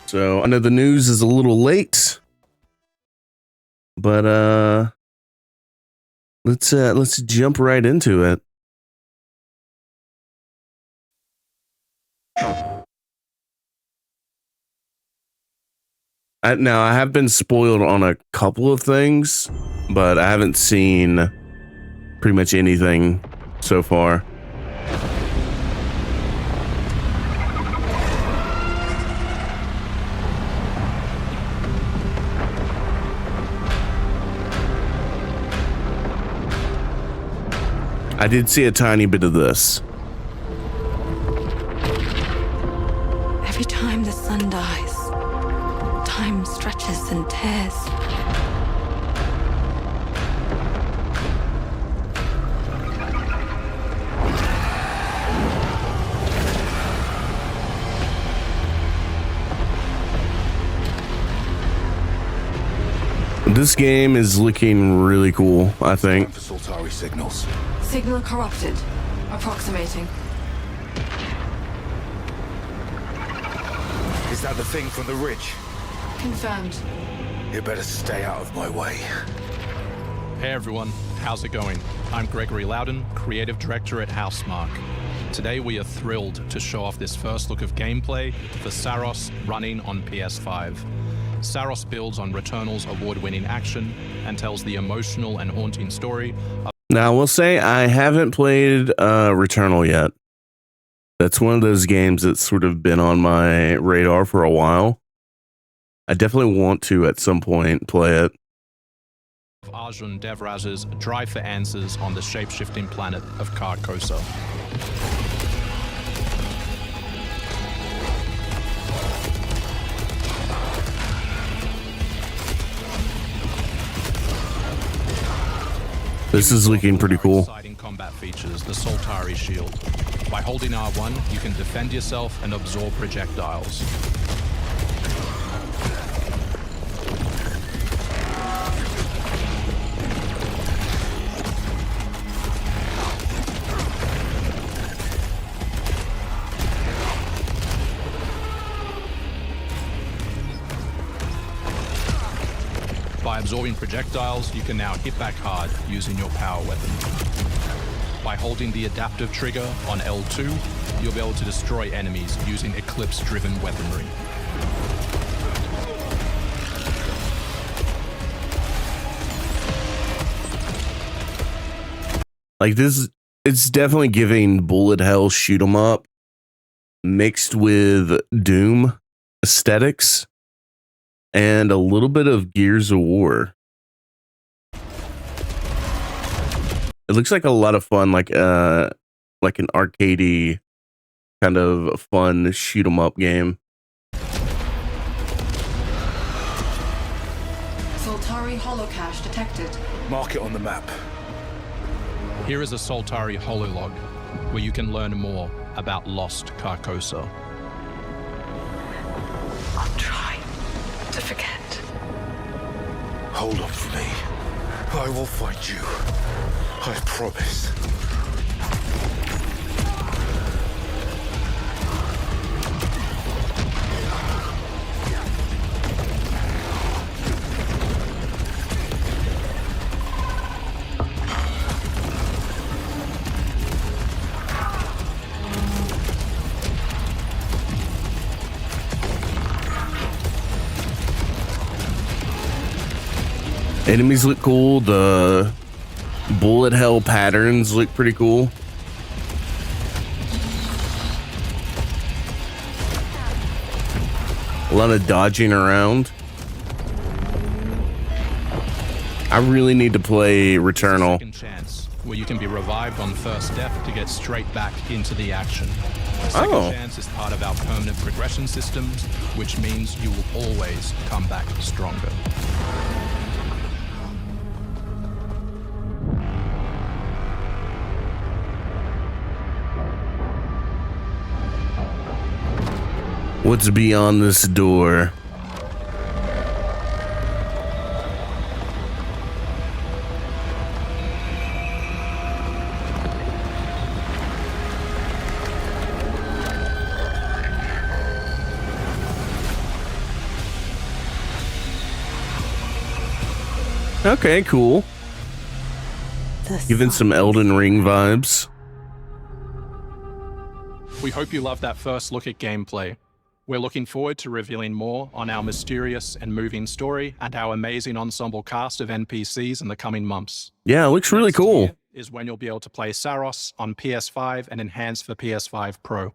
So I know the news is a little late, but let's jump right into it. Now I have been spoiled on a couple of things, but I haven't seen pretty much anything so far. I did see a tiny bit of this. Every time the sun dies, time stretches and tears. This game is looking really cool, I think. For Soltari signals. Signal corrupted. Approximating. Is that the thing from the ridge? Confirmed. You better stay out of my way. Hey everyone, how's it going? I'm Gregory Loudon, Creative Director at Housemarque. Today we are thrilled to show off this first look of gameplay for Saros running on PS5. Saros builds on Returnal's award-winning action and tells the emotional and haunting story of... Now, I will say I haven't played Returnal yet. That's one of those games that's sort of been on my radar for a while. I definitely want to at some point play it. Arjun Devraz's drive for answers on the shape-shifting planet of Carcosa. This is looking pretty cool. Exciting combat features, the Soltari shield. By holding R1, you can defend yourself and absorb projectiles. By absorbing projectiles, you can now hit back hard using your power weapon. By holding the adaptive trigger on L2, you'll be able to destroy enemies using Eclipse-driven weaponry. Like this, it's definitely giving bullet hell shoot 'em up mixed with Doom aesthetics and a little bit of Gears of War. It looks like a lot of fun, like an arcadey kind of fun shoot 'em up game. Soltari holocache detected. Mark it on the map. Here is a Soltari hololog, where you can learn more about lost Carcosa. I'll try to forget. Hold on for me. I will find you. I promise. Enemies look cool. The bullet hell patterns look pretty cool. A lot of dodging around. I really need to play Returnal. Second chance, where you can be revived on first death to get straight back into the action. Second chance is part of our permanent progression systems, which means you will always come back stronger. What's beyond this door? Okay, cool. Giving some Elden Ring vibes. We hope you loved that first look at gameplay. We're looking forward to revealing more on our mysterious and moving story and our amazing ensemble cast of NPCs in the coming months. Yeah, it looks really Next cool. year is when you'll be able to play Saros on PS5 and enhanced for PS5 Pro.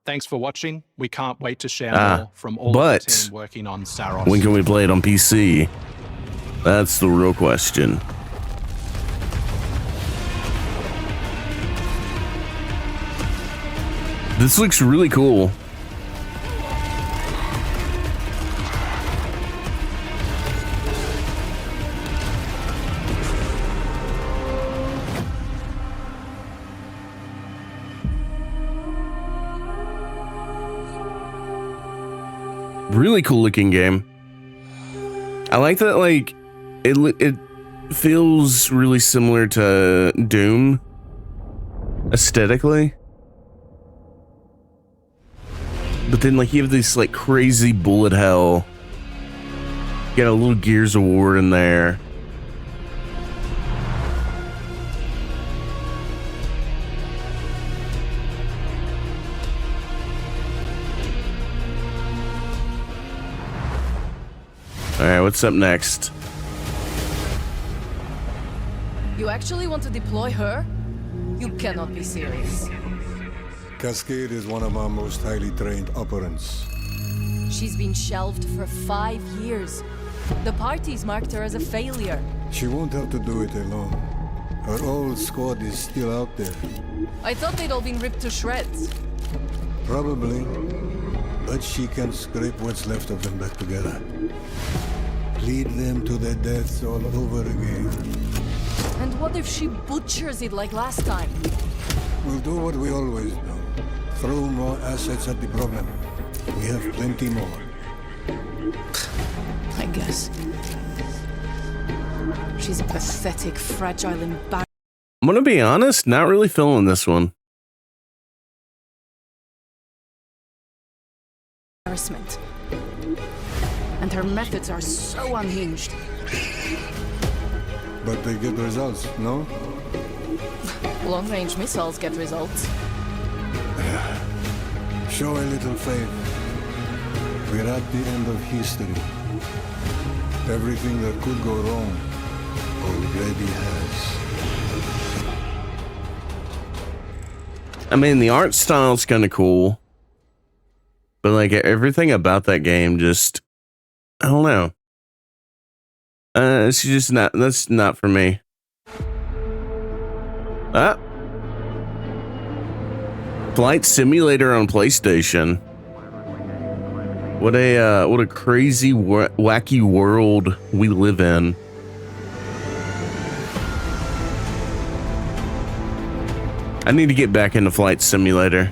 Thanks for watching. We can't wait to share more from all of the team working on Saros. When can we play it on PC? That's the real question. This looks really cool. Really cool looking game. I like that, like, it feels really similar to Doom aesthetically. But then, like, you have this, like, crazy bullet hell. You got a little Gears of War in there. Alright, what's up next? You actually want to deploy her? You cannot be serious. Cascade is one of our most highly trained operants. She's been shelved for 5 years. The parties marked her as a failure. She won't have to do it alone. Her old squad is still out there. I thought they'd all been ripped to shreds. Probably. But she can scrape what's left of them back together. Lead them to their deaths all over again. And what if she butchers it like last time? We'll do what we always do. Throw more assets at the problem. We have plenty more. I guess. She's a pathetic, fragile I'm gonna be honest, not really feeling this one. embarrassment. And her methods are so unhinged. But they get results, no? Long-range missiles get results. Show a little faith. We're at the end of history. Everything that could go wrong already has. I mean, the art style's kind of cool. But, like, everything about that game just... I don't know. It's just not... That's not for me. Ah! Flight Simulator on PlayStation. What a crazy, wacky world we live in. I need to get back into Flight Simulator.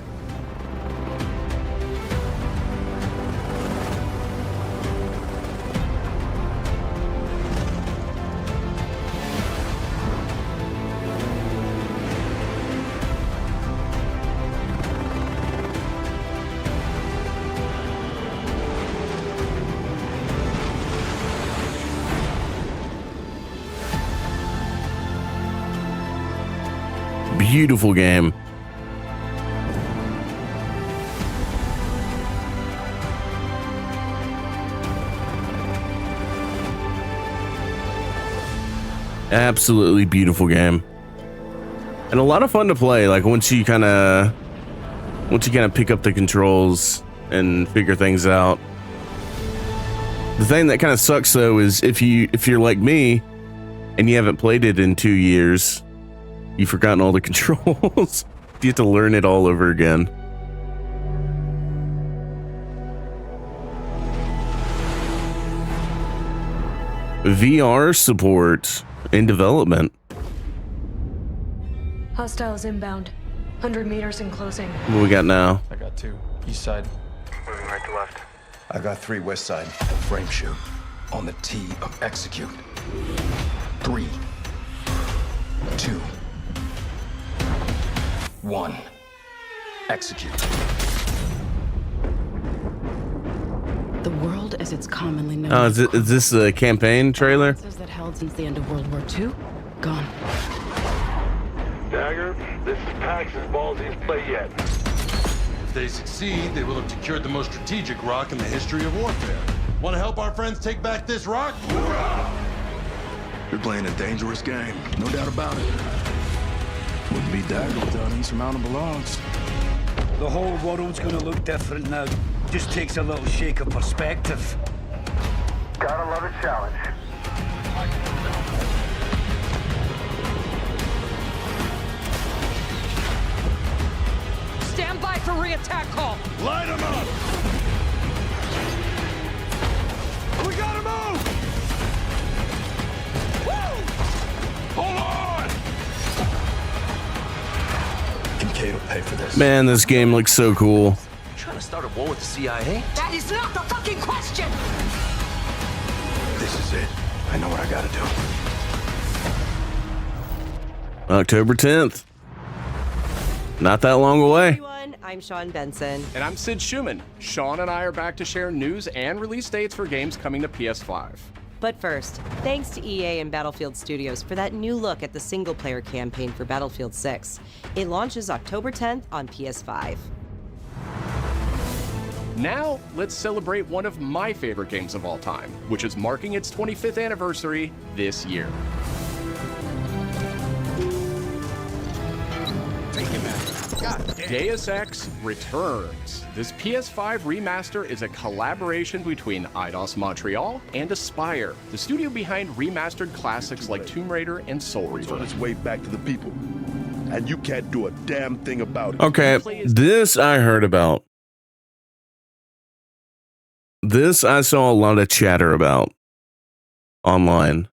Beautiful game. Absolutely beautiful game. And a lot of fun to play, like once you kind of pick up the controls and figure things out. The thing that kind of sucks though is if you're like me and you haven't played it in 2 years, you've forgotten all the controls. You have to learn it all over again. VR support in development. Hostiles inbound. 100 meters in closing. What we got now? I got 2. East side. Moving right to left. I got 3 west side. Frame shoot. On the T of execute. 3, 2, 1. Execute. The world as it's commonly known. Oh, is this a campaign trailer? That held since the end of World War II, gone. Dagger, this is Pax's ballsiest play yet. If they succeed, they will have secured the most strategic rock in the history of warfare. Want to help our friends take back this rock? You're playing a dangerous game, no doubt about it. Wouldn't be Dagger without insurmountable odds. The whole world's gonna look different now. Just takes a little shake of perspective. Gotta love a challenge. Stand by for re-attack call. Light them up! We gotta move! Woo! Hold on! Kincaid will pay for this. Man, this game looks so cool. Trying to start a war with the CIA? That is not the fucking question! This is it. I know what I gotta do. October 10th. Not that long away. Everyone, I'm Sean Benson. And I'm Sid Schumann. Sean and I are back to share news and release dates for games coming to PS5. But first, thanks to EA and Battlefield Studios for that new look at the single-player campaign for Battlefield 6. It launches October 10th on PS5. Now, let's celebrate one of my favorite games of all time, which is marking its 25th anniversary this year. Deus Ex returns. This PS5 remaster is a collaboration between Eidos Montreal and Aspyr, the studio behind remastered classics like Tomb Raider and Soul Reaver. On its way back to the people, and you can't do a damn thing about it. Okay, this I heard about. This I saw a lot of chatter about online.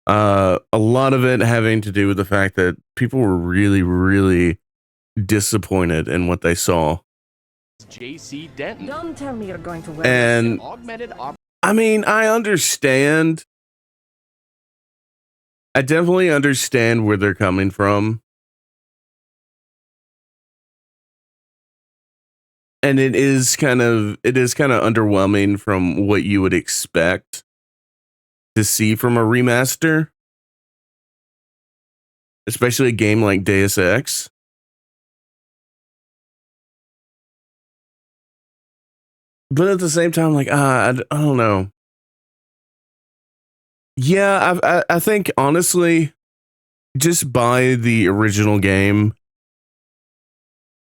A lot of it having to do with the fact that people were really, really disappointed in what they saw. JC Denton. Don't tell me you're going to wear And I mean, I understand. I definitely understand where they're coming from. And it is kind of underwhelming from what you would expect to see from a remaster, especially a game like Deus Ex. But at the same time, like, I don't know. Yeah, I think honestly, just buy the original game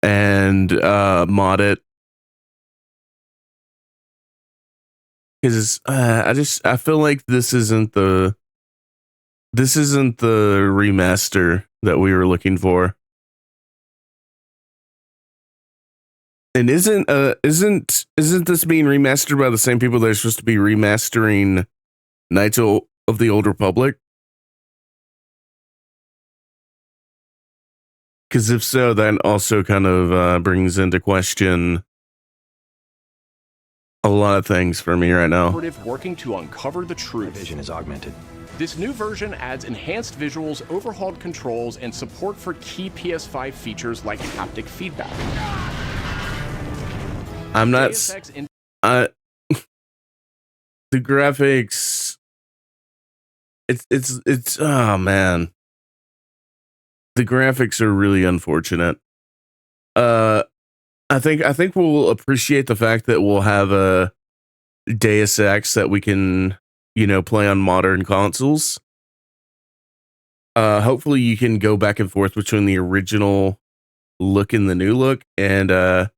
and mod it. Because I feel like this isn't the remaster that we were looking for. And isn't this being remastered by the same people that are supposed to be remastering Knights of the Old Republic? Because if so, that also kind of brings into question a lot of things for me right now. Working to uncover the truth. My vision is augmented. This new version adds enhanced visuals, overhauled controls, and support for key PS5 features like haptic feedback. I'm not. The graphics. It's. Oh man. The graphics are really unfortunate. I think we'll appreciate the fact that we'll have a Deus Ex that we can, play on modern consoles. Hopefully you can go back and forth between the original look and the new look, and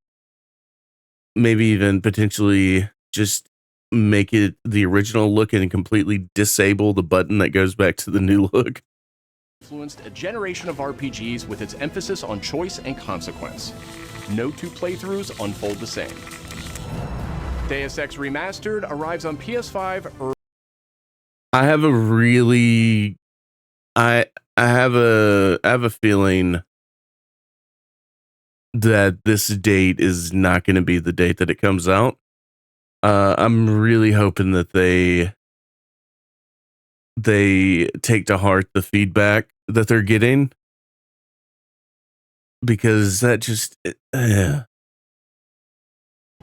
maybe even potentially just make it the original look and completely disable the button that goes back to the new look. Influenced a generation of RPGs with its emphasis on choice and consequence. No two playthroughs unfold the same. Deus Ex Remastered arrives on PS5 I have a really I have a feeling that this date is not going to be the date that it comes out. I'm really hoping that they take to heart the feedback that they're getting, because that just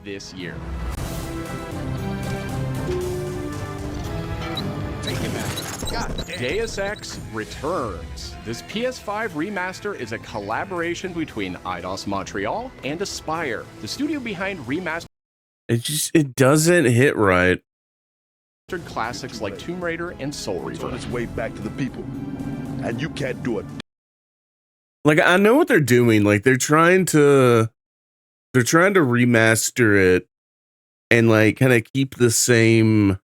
this year. Deus Ex returns. This PS5 remaster is a collaboration between Eidos Montreal and Aspyr, the studio behind remastered It doesn't hit right. classics like Tomb Raider and Soul Reaver. It's on its way back to the people, and you can't do it. Like, I know what they're doing. Like, they're trying to remaster it and like kind of keep the same.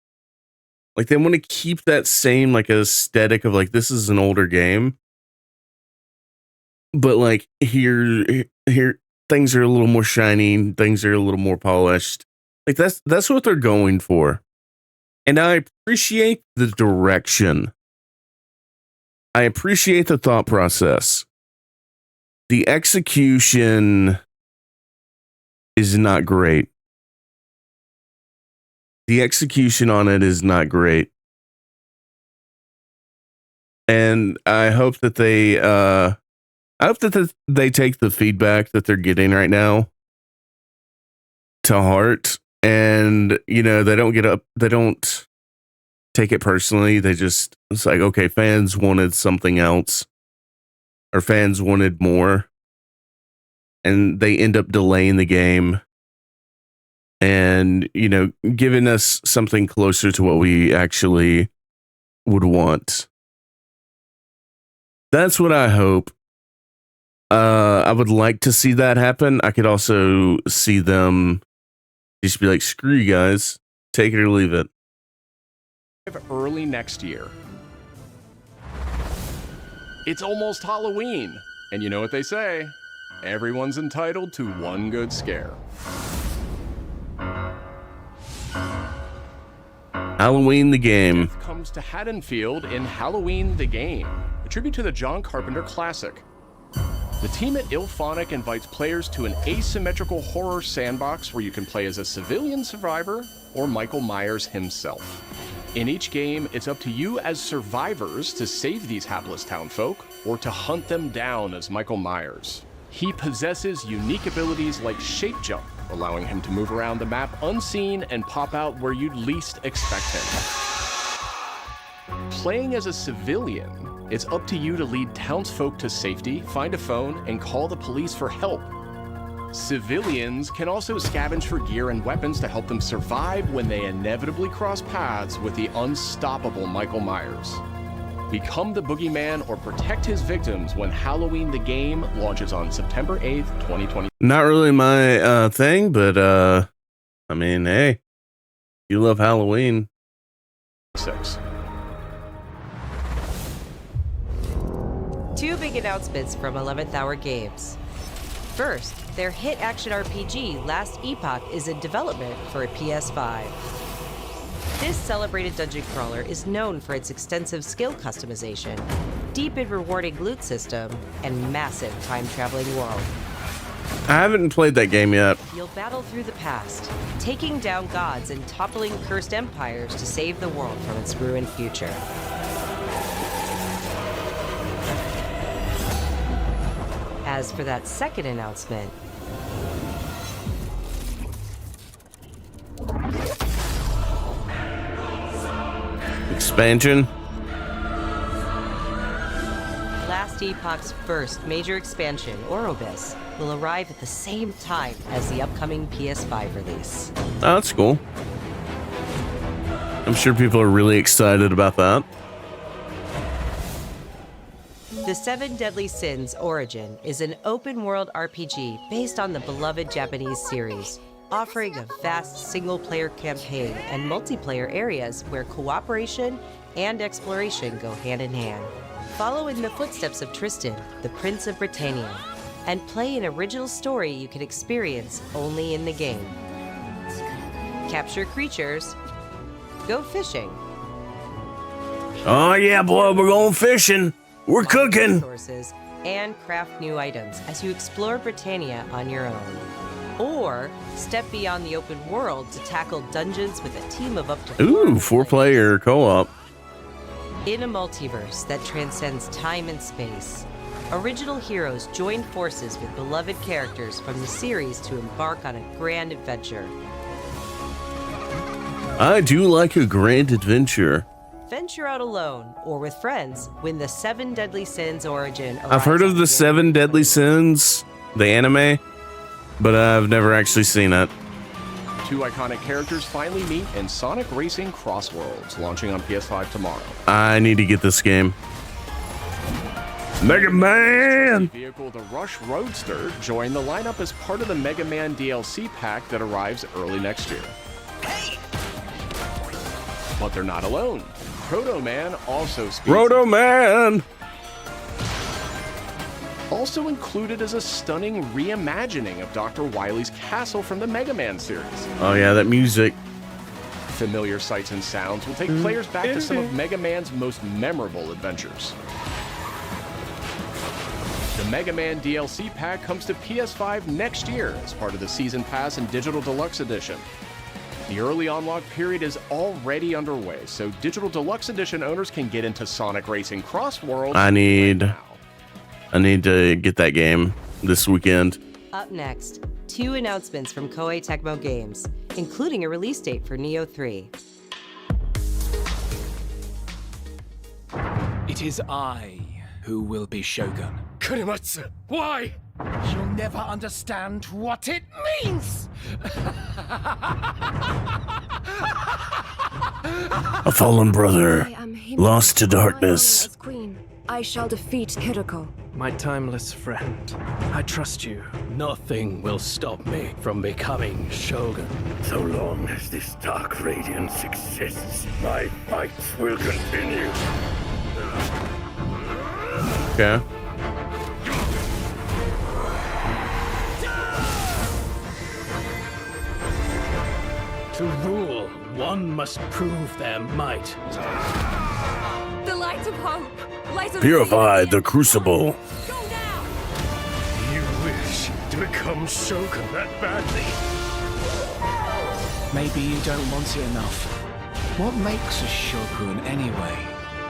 Like, they want to keep that same like aesthetic of like, this is an older game, but like here things are a little more shiny, things are a little more polished. Like, that's what they're going for, and I appreciate the direction. I appreciate the thought process. The execution is not great. The execution on it is not great. And I hope that they they take the feedback that they're getting right now to heart, and they don't take it personally. It's like, okay, fans wanted something else, or fans wanted more, and they end up delaying the game and giving us something closer to what we actually would want. That's what I hope. I would like to see that happen. I could also see them just be like, screw you guys, take it or leave it. Early next year. It's almost Halloween, and you know what they say, everyone's entitled to one good scare. Halloween the game Comes to Haddonfield in Halloween the Game, a tribute to the John Carpenter classic. The team at IllFonic invites players to an asymmetrical horror sandbox where you can play as a civilian survivor or Michael Myers himself. In each game, it's up to you as survivors to save these hapless townfolk or to hunt them down as Michael Myers. He possesses unique abilities like shape jump, allowing him to move around the map unseen and pop out where you'd least expect him. Playing as a civilian, it's up to you to lead townsfolk to safety, find a phone, and call the police for help. Civilians can also scavenge for gear and weapons to help them survive when they inevitably cross paths with the unstoppable Michael Myers. Become the boogeyman or protect his victims when Halloween the Game launches on September 8th, 2020. Not really my thing, but I mean, hey, you love Halloween. 6. Two big announcements from 11th Hour Games. First, their hit action RPG Last Epoch is in development for a PS5. This celebrated dungeon crawler is known for its extensive skill customization, deep and rewarding loot system, and massive time-traveling world. I haven't played that game yet. You'll battle through the past, taking down gods and toppling cursed empires to save the world from its ruined future. As for that second announcement, expansion. Last Epoch's first major expansion, Orobis, will arrive at the same time as the upcoming PS5 release. Oh, that's cool. I'm sure people are really excited about that. The Seven Deadly Sins Origin is an open-world RPG based on the beloved Japanese series, offering a vast single-player campaign and multiplayer areas where cooperation and exploration go hand in hand. Follow in the footsteps of Tristan, the Prince of Britannia, and play an original story you can experience only in the game. Capture creatures, go fishing. Oh yeah, boy, we're going fishing. We're cooking. Resources and craft new items as you explore Britannia on your own. Or step beyond the open world to tackle dungeons with a team of up to 4-player co-op. In a multiverse that transcends time and space, original heroes join forces with beloved characters from the series to embark on a grand adventure. I do like a grand adventure. Venture out alone or with friends when the 7 Deadly Sins Origin arrives. I've heard of the 7 Deadly Sins, the anime, but I've never actually seen it. 2 iconic characters finally meet in Sonic Racing Cross Worlds, launching on PS5 tomorrow. I need to get this game. Mega Man! Vehicle, the Rush Roadster, joined the lineup as part of the Mega Man DLC pack that arrives early next year. Hey! But they're not alone. Proto Man also speaks. Proto Man! Also included is a stunning reimagining of Dr. Wily's castle from the Mega Man series. Oh yeah, that music. Familiar sights and sounds will take players back to some of Mega Man's most memorable adventures. The Mega Man DLC pack comes to PS5 next year as part of the Season Pass and Digital Deluxe Edition. The early unlock period is already underway, so Digital Deluxe Edition owners can get into Sonic Racing Cross Worlds. I need to get that game this weekend. Up next, 2 announcements from Koei Tecmo Games, including a release date for Neo 3. It is I who will be Shogun. Kurimatsu, why? You'll never understand what it means! A fallen brother, lost to darkness. As queen, I shall defeat Kiriko. My timeless friend, I trust you. Nothing will stop me from becoming Shogun. So long as this dark radiance exists, my fights will continue. Okay. To rule, one must prove their might. The light of hope. Light of Purify the crucible. You wish to become Shogun that badly? Maybe you don't want it enough. What makes a Shogun anyway?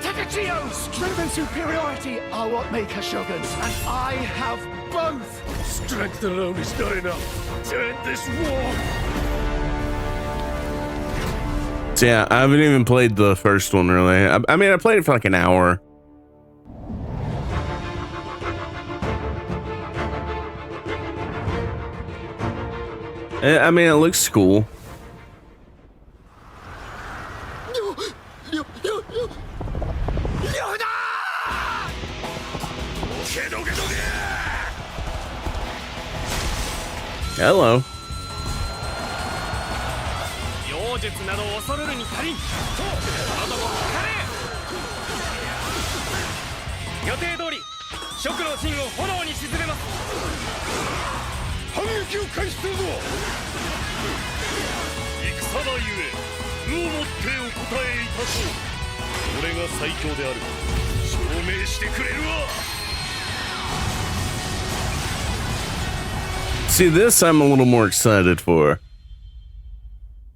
Takachio! Strength and superiority are what make a Shogun, and I have both! Strength alone is not enough to end this war! So yeah, I haven't even played the first one really. I mean, I played it for like an hour. I mean, it looks cool. Hello. 妖術など恐るるに足りん。と、あなたもかれ。予定通り、蜀の陣を炎に沈めます。反撃を開始するぞ。戦場ゆえ、武をもってお答えいたそう。俺が最強である。証明してくれるわ。 See, this I'm a little more excited for.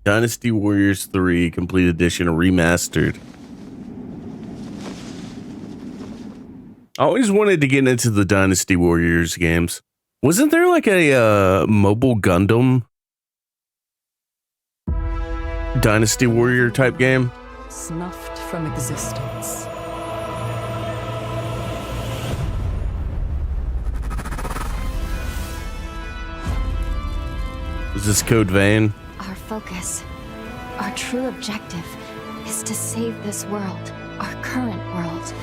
Dynasty Warriors 3 Complete Edition Remastered. I always wanted to get into the Dynasty Warriors games. Wasn't there like a mobile Gundam Dynasty Warrior type game? Snuffed from existence. Is this Code Vein? Our focus, our true objective, is to save this world, our current world.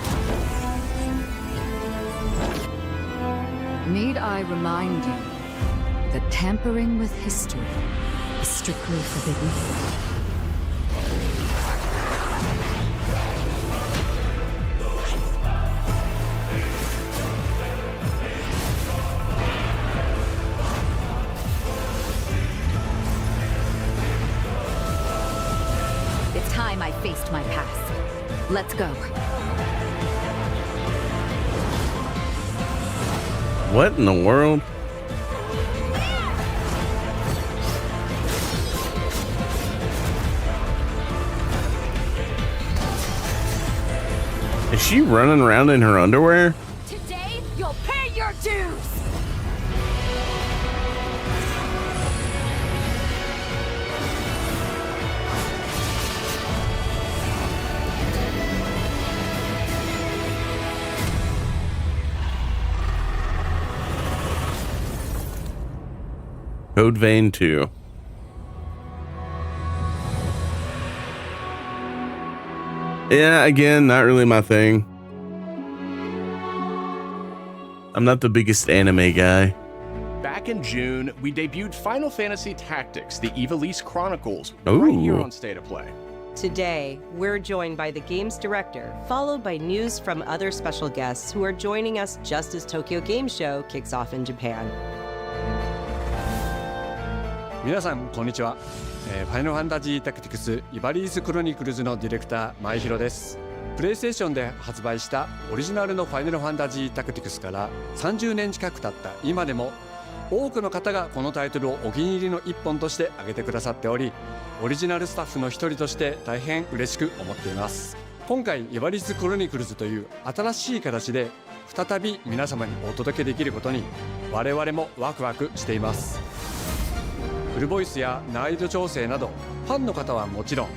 Need I remind you that tampering with history is strictly forbidden? It's time I faced my past. Let's go. What in the world? Is she running around in her underwear? Today, you'll pay your dues! Code Vein 2. Yeah, again, not really my thing. I'm not the biggest anime guy. Back in June, we debuted Final Fantasy Tactics, the Ivalice Chronicles, Ooh. right here on State of Play. Today, we're joined by the game's director, followed by news from other special guests who are joining us just as Tokyo Game Show kicks off in Japan. 皆さんこんにちは、ファイナルファンタジータクティクスイバリーズクロニクルズのディレクター前広です。プレイステーションで発売したオリジナルのファイナルファンタジータクティクスから30年近く経った今でも多くの方がこのタイトルをお気に入りの一本として挙げてくださっており、オリジナルスタッフの一人として大変嬉しく思っています。今回イバリーズクロニクルズという新しい形で再び皆様にお届けできることに我々もワクワクしています。フルボイスや難易度調整などファンの方はもちろん、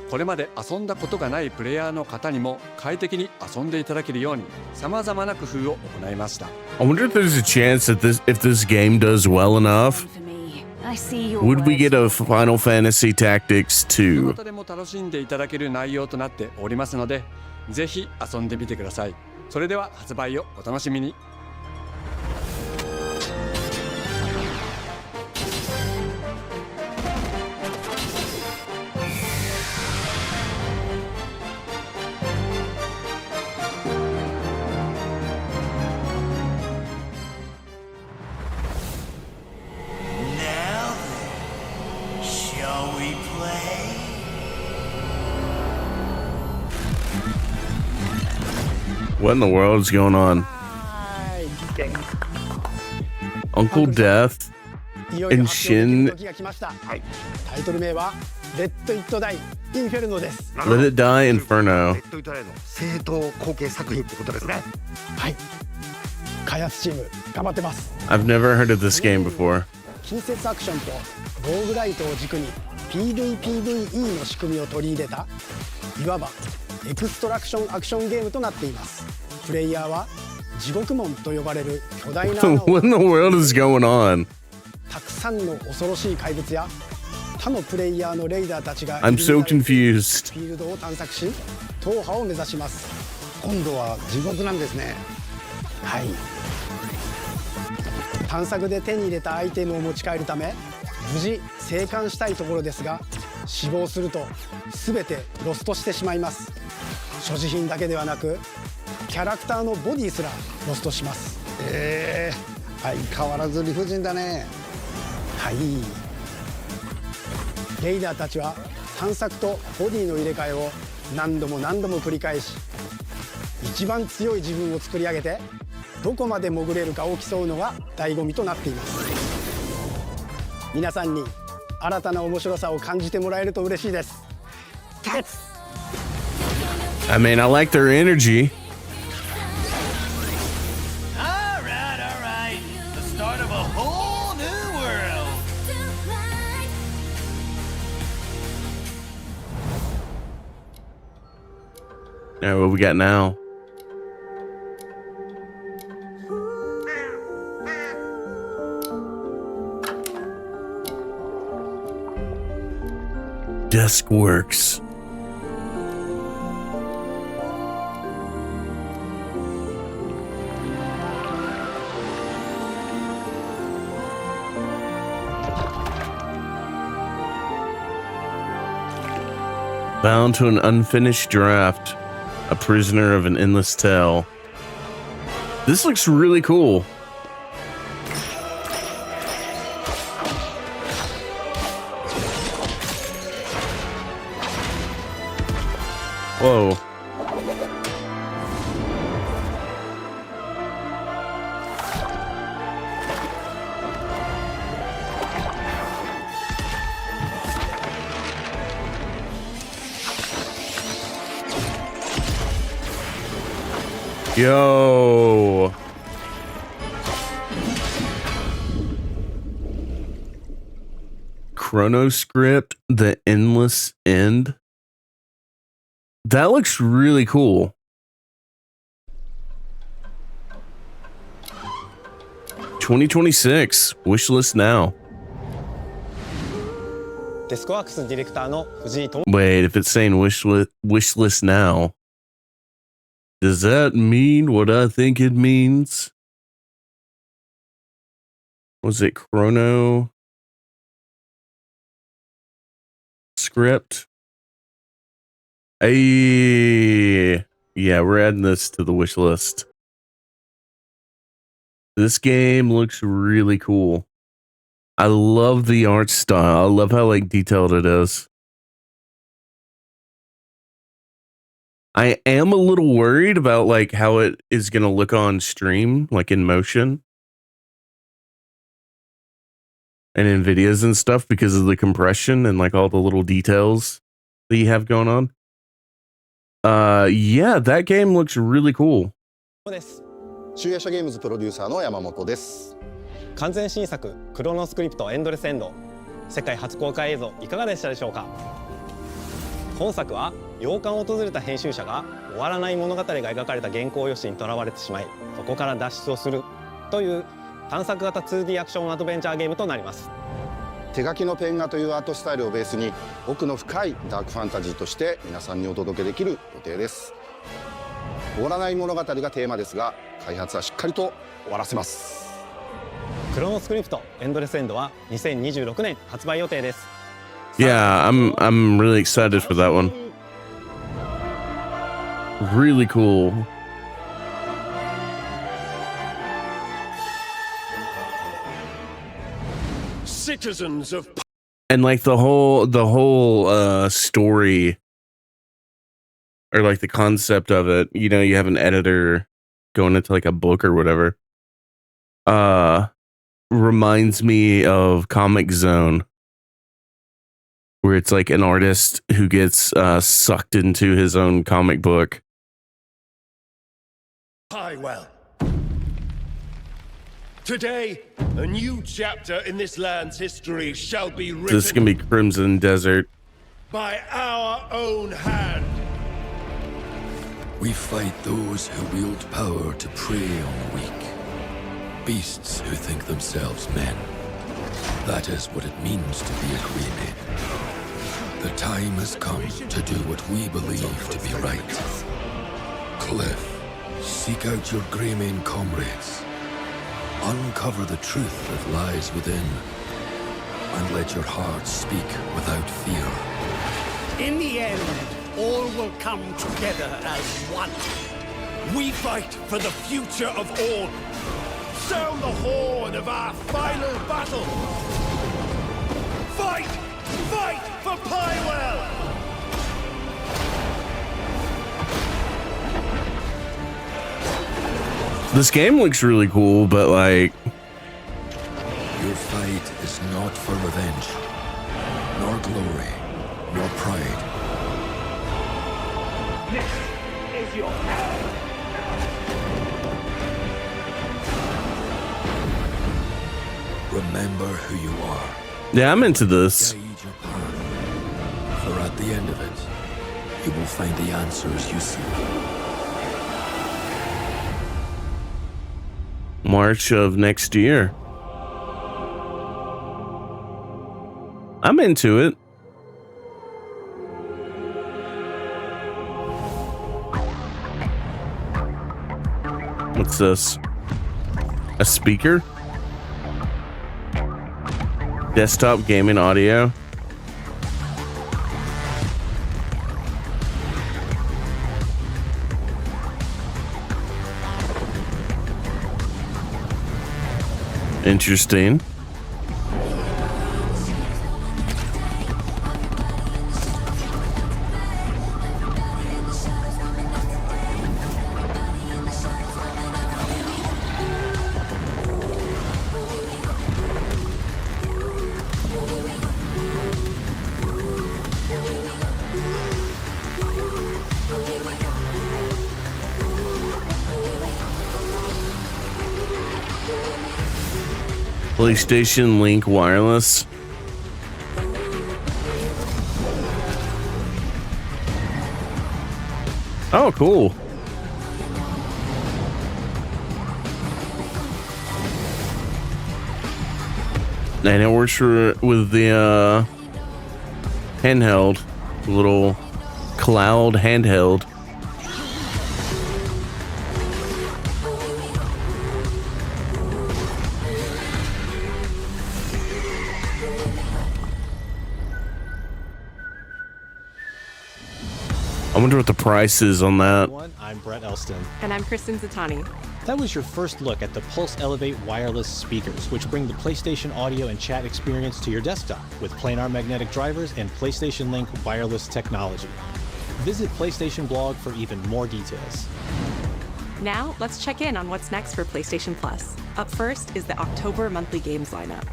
これまで遊んだことがないプレイヤーの方にも快適に遊んでいただけるように様々な工夫を行いました。 I wonder if there's a chance that if this game does well enough, would we get a Final Fantasy Tactics 2? どなたでも楽しんでいただける内容となっておりますので、ぜひ遊んでみてください。それでは発売をお楽しみに。What in the world is going on? Uncle Death and Shin. タイトル名はレッド・イット・ダイ・インフェルノです。 Let It Die Inferno. レッド・イット・ダイの正統後継作品ってことですね。はい。開発チーム頑張ってます。 I've never heard of this game before. 近接アクションとローグライトを軸に PVPVE の仕組みを取り入れたいわばエクストラクションアクションゲームとなっています。プレイヤーは地獄門と呼ばれる巨大な穴を What in the world is going on? たくさんの恐ろしい怪物や他のプレイヤーのレイダーたちが I'm so confused. フィールドを探索し踏破を目指します。今度は地獄なんですね。はい。探索で手に入れたアイテムを持ち帰るため無事生還したいところですが、死亡すると全てロストしてしまいます。所持品だけではなくキャラクターのボディすらロストします。相変わらず理不尽だね。はい。レイダーたちは探索とボディの入れ替えを何度も何度も繰り返し、一番強い自分を作り上げてどこまで潜れるかを競うのが醍醐味となっています。皆さんに新たな面白さを感じてもらえると嬉しいです。I mean, I like their energy. All right. The start of a whole new world. All right, what we got now? Desk Works. Bound to an unfinished draft, a prisoner of an endless tale. This looks really cool. Whoa. Yo. Chronoscript, The Endless End. That looks really cool. '26 wishlist now. デスクワークスディレクターの藤井智 Wait, if it's saying wish list now, does that mean what I think it means? Was it Chrono script? Hey, yeah, we're adding this to the wish list. This game looks really cool. I love the art style. I love how like detailed it is. I am a little worried about like how it is going to look on stream, like in motion and in videos and stuff because of the compression and like all the little details that you have going on. Yeah, that game looks really cool. 集英社ゲームズプロデューサーの山本です。完全新作クロノスクリプトエンドレスエンド世界初公開映像いかがでしたでしょうか。本作は洋館を訪れた編集者が終わらない物語が描かれた原稿用紙にとらわれてしまいそこから脱出をするという探索型 2D アクションアドベンチャーゲームとなります。手書きのペン画というアートスタイルをベースに奥の深いダークファンタジーとして皆さんにお届けできる予定です。終わらない物語がテーマですが開発はしっかりと終わらせます。クロノスクリプトエンドレスエンドは2026年発売予定です。Yeah, I'm really excited for that one. Really cool. Citizens of And like the whole story or like the concept of it, you know, you have an editor going into like a book or whatever. Reminds me of Comic Zone, where it's like an artist who gets sucked into his own comic book. Highwell. Today, a new chapter in this land's history shall be written. This is gonna be Crimson Desert. By our own hand. We fight those who wield power to prey on the weak. Beasts who think themselves men. That is what it means to be a Greyman. The time has come to do what we believe to be right. Cliff, seek out your Greyman comrades. Uncover the truth that lies within. And let your heart speak without fear. In the end, all will come together as one. We fight for the future of all. Sound the horn of our final battle. Fight! Fight for Pywell! This game looks really cool, but like... Your fight is not for revenge, nor glory, nor pride. This is your hour. Remember who you are. Yeah, I'm into this. Guide your path. For at the end of it, you will find the answers you seek. March of next year. I'm into it. What's this? A speaker? Desktop gaming audio? Interesting. PlayStation Link Wireless. Oh, cool. And it works with the handheld, little cloud handheld. I wonder what the price is on that. I'm Brett Elston. And I'm Kristen Zatani. That was your first look at the Pulse Elevate wireless speakers, which bring the PlayStation audio and chat experience to your desktop with planar magnetic drivers and PlayStation Link wireless technology. Visit PlayStation blog for even more details. Now, let's check in on what's next for PlayStation Plus. Up first is the October monthly games lineup.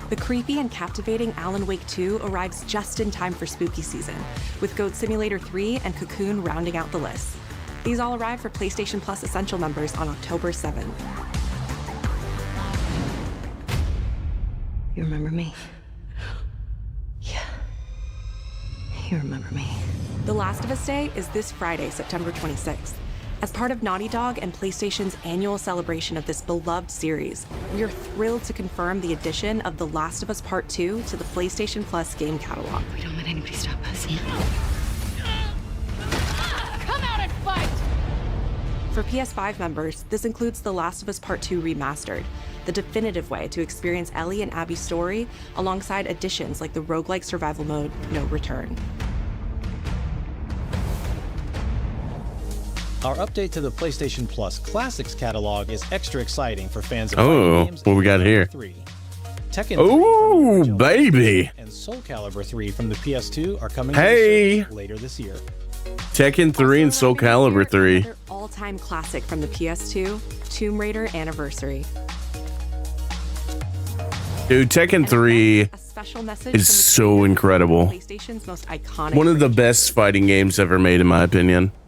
The creepy and captivating Alan Wake 2 arrives just in time for spooky season, with Goat Simulator 3 and Cocoon rounding out the list. These all arrive for PlayStation Plus Essential members on October 7th. You remember me? Yeah. You remember me. The Last of Us Day is this Friday, September 26th. As part of Naughty Dog and PlayStation's annual celebration of this beloved series, we are thrilled to confirm the addition of The Last of Us Part 2 to the PlayStation Plus game catalog. We don't let anybody stop us. Come out and fight! For PS5 members, this includes The Last of Us Part 2 Remastered, the definitive way to experience Ellie and Abby's story, alongside additions like the roguelike survival mode, No Return. Our update to the PlayStation Plus Classics catalog is extra exciting for fans of Oh, games. what we got here? Tekken 3 Oh, baby. and Soul Calibur 3 from the PS2 are coming Hey. to the service later this year. Tekken 3 and Soul Calibur 3. Another all-time classic from the PS2, Tomb Raider Anniversary. Dude, Tekken 3 A special message is so incredible. PlayStation's most iconic. One of the best fighting games ever made, in my opinion.「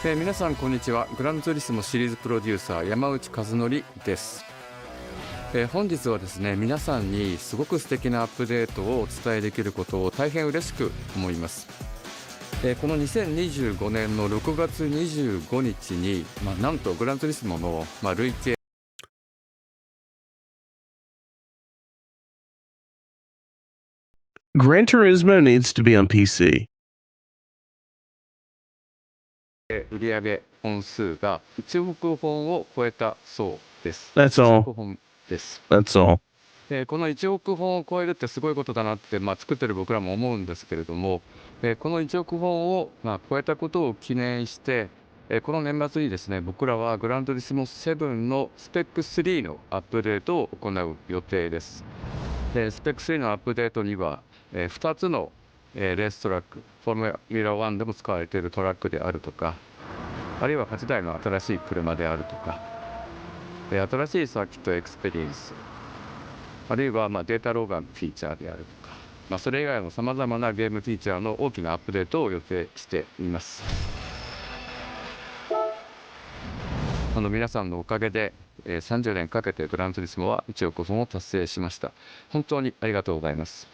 皆さんこんにちは。グランツーリスモシリーズプロデューサー山内和則です。本日はですね、皆さんにすごく素敵なアップデートをお伝えできることを大変嬉しく思います。この2025年の6月25日に、なんとグランツーリスモの、累計Gran Turismo needs to be on PC. 売上本数が1億本を超えたそうです。 That's all. 1億本です。 That's all. この1億本を超えるってすごいことだなって、作ってる僕らも思うんですけれども、この1億本を、超えたことを記念して、この年末にですね、僕らはグラントリスモ7のスペック3のアップデートを行う予定です。スペック3のアップデートには、2つの、レーストラック、フォーミュラ1でも使われているトラックであるとか、あるいは8台の新しい車であるとか、新しいサーキットエクスペリエンス、あるいはデータローガンフィーチャーであるとか、それ以外のさまざまなゲームフィーチャーの大きなアップデートを予定しています。皆さんのおかげで、30年かけてグランツーリスモは1億本を達成しました。本当にありがとうございます。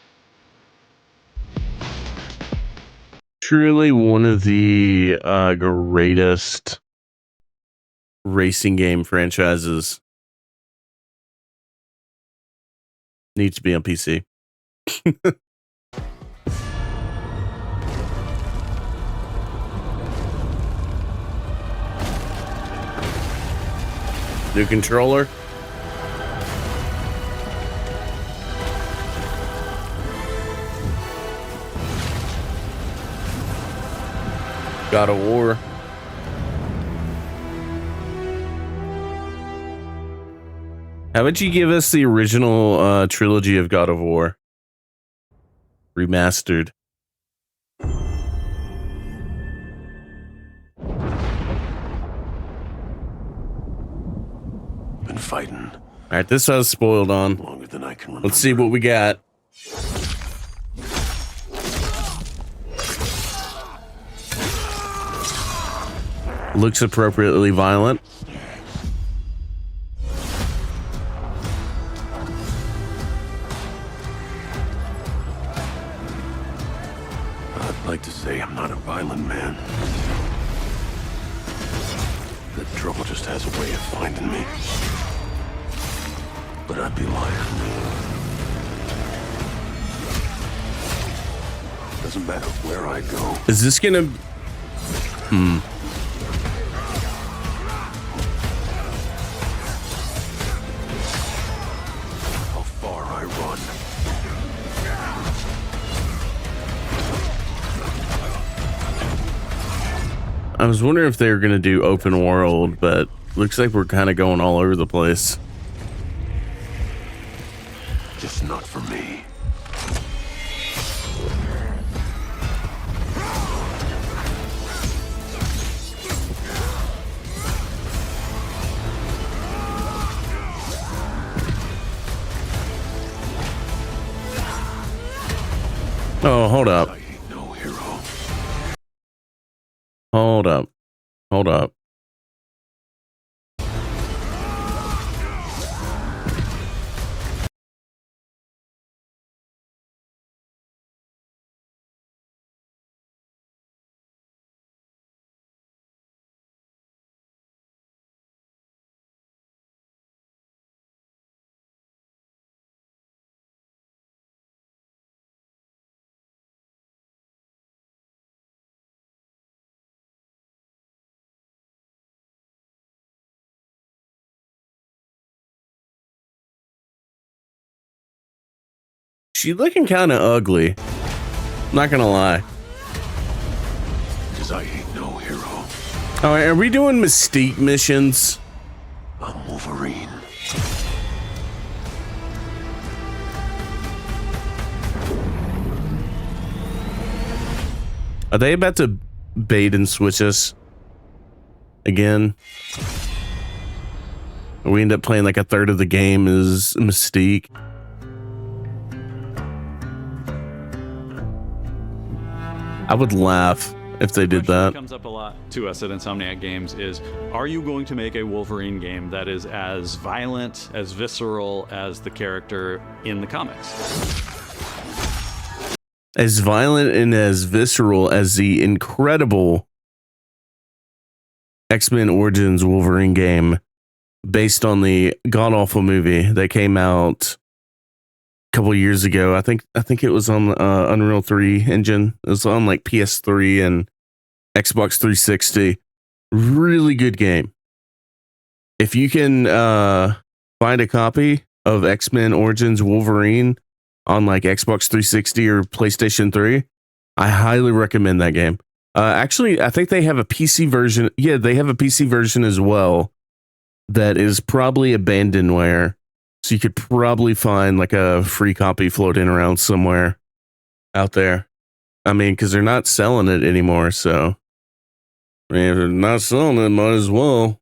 Truly one of the greatest racing game franchises. Needs to be on PC. New controller. God of War. How about you give us the original trilogy of God of War? Remastered. Been fighting. Alright, this has spoiled on. Longer than I can remember. Let's see what we got. Looks appropriately violent. I'd like to say I'm not a violent violent man. The trouble just has a way of finding me. But I'd be lying. Doesn't matter where I go. Is this gonna... How far I run. I was wondering if they were gonna do open world, but looks like we're kind of going all over the place. Just not for me. Oh, hold up. I ain't no hero. Hold up. Hold up. She looking kind of ugly. Not gonna lie. 'Cause I ain't no hero. All right, are we doing Mystique missions? I'm Wolverine. Are they about to bait and switch us again? We end up playing like a third of the game as Mystique. I would laugh if they did that. Comes up a lot to us at Insomniac Games is, are you going to make a Wolverine game that is as violent, as visceral as the character in the comics? As violent and as visceral as the incredible X-Men Origins Wolverine game based on the god-awful movie that came out couple years ago. I think it was on Unreal 3 engine. It was on like PS3 and Xbox 360. Really good game. If you can find a copy of X-Men Origins Wolverine on like Xbox 360 or PlayStation 3, I highly recommend that game. Actually, I think they have a PC version. Yeah, they have a PC version as well that is probably abandonware. So you could probably find like a free copy floating around somewhere out there. I mean, because they're not selling it anymore. So, I mean, if they're not selling it, might as well.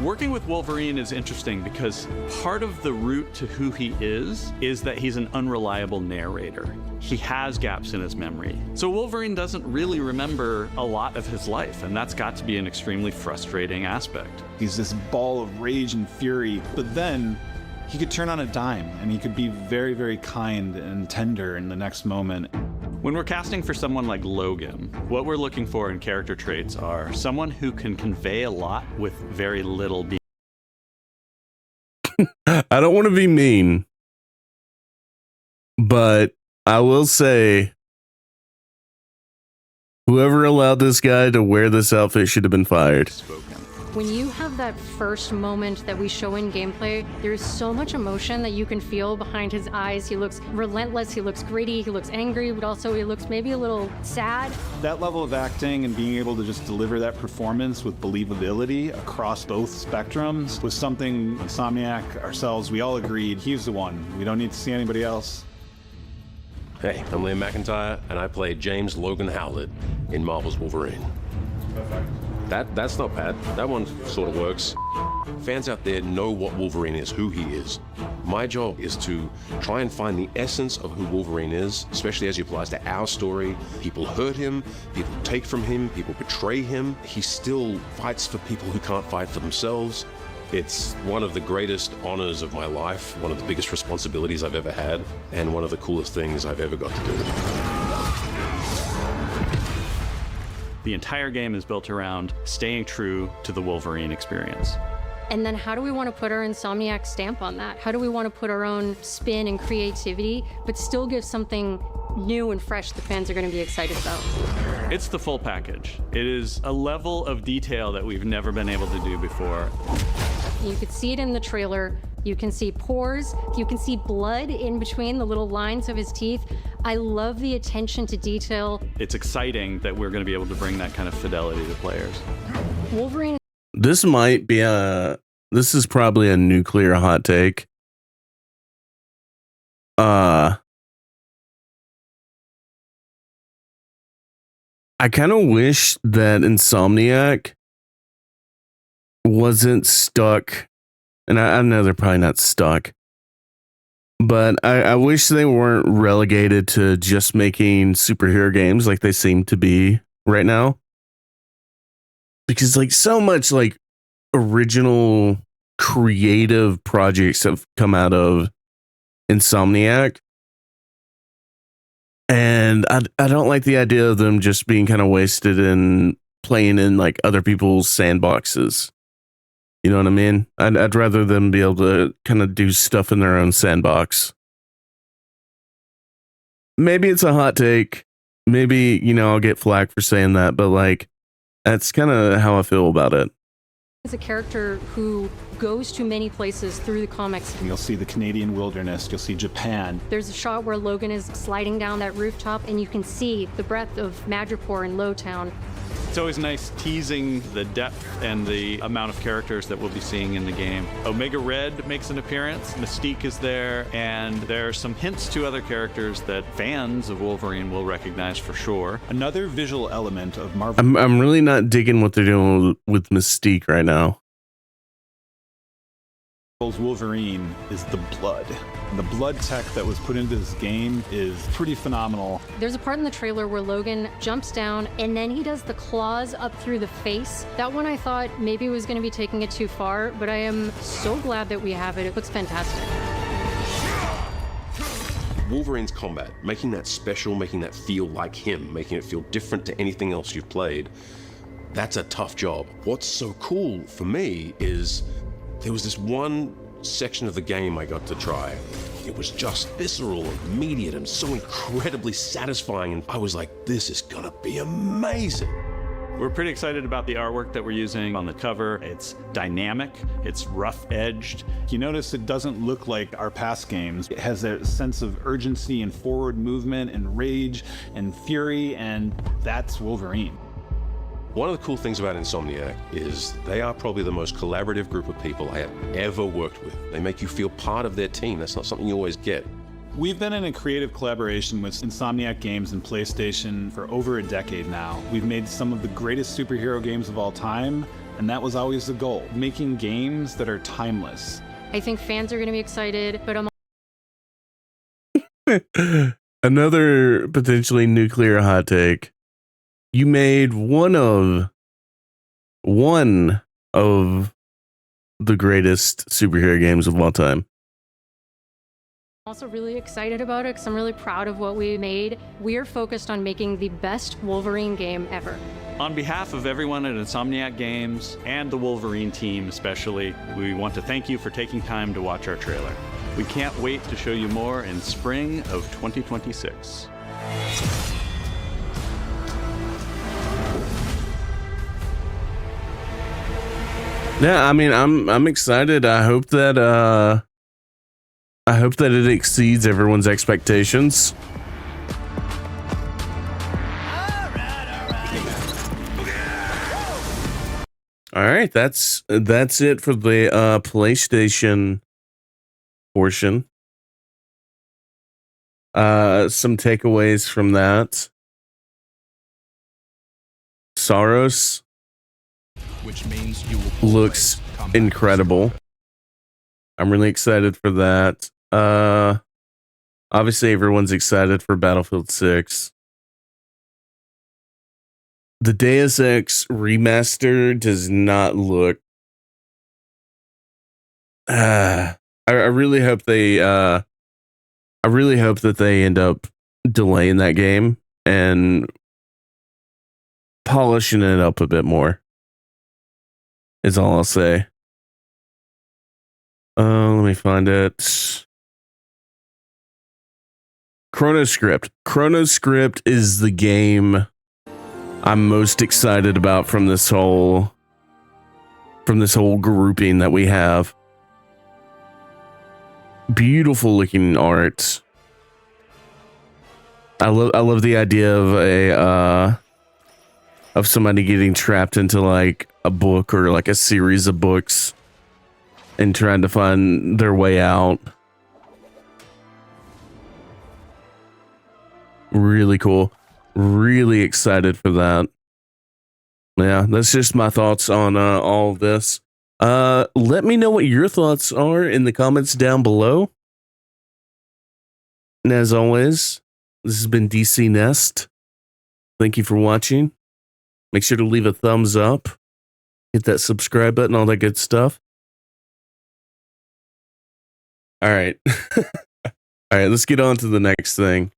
Working with Wolverine is interesting because part of the route to who he is that he's an unreliable narrator. He has gaps in his memory. So Wolverine doesn't really remember a lot of his life, and that's got to be an extremely frustrating aspect. He's this ball of rage and fury, but then he could turn on a dime and he could be very, very kind and tender in the next moment. When we're casting for someone like Logan, what we're looking for in character traits are someone who can convey a lot with very little. I don't want to be mean, but I will say whoever allowed this guy to wear this outfit should have been fired. When you have that first moment that we show in gameplay, there's so much emotion that you can feel behind his eyes. He looks relentless, he looks gritty, he looks angry, but also he looks maybe a little sad. That level of acting and being able to just deliver that performance with believability across both spectrums was something Insomniac, ourselves, we all agreed he's the one. We don't need to see anybody else. Hey, I'm Liam McIntyre, and I play James Logan Howlett in Marvel's Wolverine. Perfect. That's not bad. That one sort of works. Fans out there know what Wolverine is, who he is. My job is to try and find the essence of who Wolverine is, especially as he applies to our story. People hurt him, people take from him, people betray him. He still fights for people who can't fight for themselves. It's one of the greatest honors of my life, one of the biggest responsibilities I've ever had, and one of the coolest things I've ever got to do. The entire game is built around staying true to the Wolverine experience. And then how do we want to put our Insomniac stamp on that? How do we want to put our own spin and creativity, but still give something new and fresh the fans are going to be excited about? It's the full package. It is a level of detail that we've never been able to do before. You could see it in the trailer. You can see pores. You can see blood in between the little lines of his teeth. I love the attention to detail. It's exciting that we're going to be able to bring that kind of fidelity to players. Wolverine. This might be this is probably a nuclear hot take. I kind of wish that Insomniac wasn't stuck, and I know they're probably not stuck, but I wish they weren't relegated to just making superhero games like they seem to be right now. Because like so much like original creative projects have come out of Insomniac. And I don't like the idea of them just being kind of wasted in playing in like other people's sandboxes. You know what I mean? I'd rather them be able to kind of do stuff in their own sandbox. Maybe it's a hot take. Maybe, you know, I'll get flack for saying that, but like, that's kind of how I feel about it. Is a character who goes to many places through the comics. You'll see the Canadian wilderness, you'll see Japan. There's a shot where Logan is sliding down that rooftop and you can see the breadth of Madripoor and Lowtown. It's always nice teasing the depth and the amount of characters that we'll be seeing in the game. Omega Red makes an appearance, Mystique is there, and there are some hints to other characters that fans of Wolverine will recognize for sure. Another visual element of Marvel. I'm really not digging what they're doing with Mystique right now. Wolverine is the blood. And the blood tech that was put into this game is pretty phenomenal. There's a part in the trailer where Logan jumps down and then he does the claws up through the face. That one I thought maybe was going to be taking it too far, but I am so glad that we have it. It looks fantastic. Wolverine's combat, making that special, making that feel like him, making it feel different to anything else you've played, that's a tough job. What's so cool for me is there was this one section of the game I got to try. It was just visceral and immediate and so incredibly satisfying, and I was like, this is gonna be amazing. We're pretty excited about the artwork that we're using on the cover. It's dynamic, it's rough-edged. You notice it doesn't look like our past games. It has a sense of urgency and forward movement and rage and fury, and that's Wolverine. One of the cool things about Insomniac is they are probably the most collaborative group of people I have ever worked with. They make you feel part of their team. That's not something you always get. We've been in a creative collaboration with Insomniac Games and PlayStation for over a decade now. We've made some of the greatest superhero games of all time, and that was always the goal, making games that are timeless. I think fans are going to be excited, but I'm Another potentially nuclear hot take. You made one of the greatest superhero games of all time. also really excited about it because I'm really proud of what we made. We're focused on making the best Wolverine game ever. On behalf of everyone at Insomniac Games and the Wolverine team especially, we want to thank you for taking time to watch our trailer. We can't wait to show you more in spring of 2026. Yeah, I mean, I'm excited. I hope that it exceeds everyone's expectations. All right, that's it for the PlayStation portion. Some takeaways from that. Saros, which means you will looks incredible. I'm really excited for that. Obviously everyone's excited for Battlefield 6. The Deus Ex remaster does not look I really hope they I really hope that they end up delaying that game and polishing it up a bit more. Is all I'll say. Let me find it. Chronoscript. Chronoscript is the game I'm most excited about from this whole grouping that we have. Beautiful looking art. I love the idea of of somebody getting trapped into like a book or like a series of books and trying to find their way out. Really cool. Really excited for that. Yeah, that's just my thoughts on all of this. Let me know what your thoughts are in the comments down below. And as always, this has been DC Nest. Thank you for watching. Make sure to leave a thumbs up. Hit that subscribe button, all that good stuff. All right. All right, let's get on to the next thing.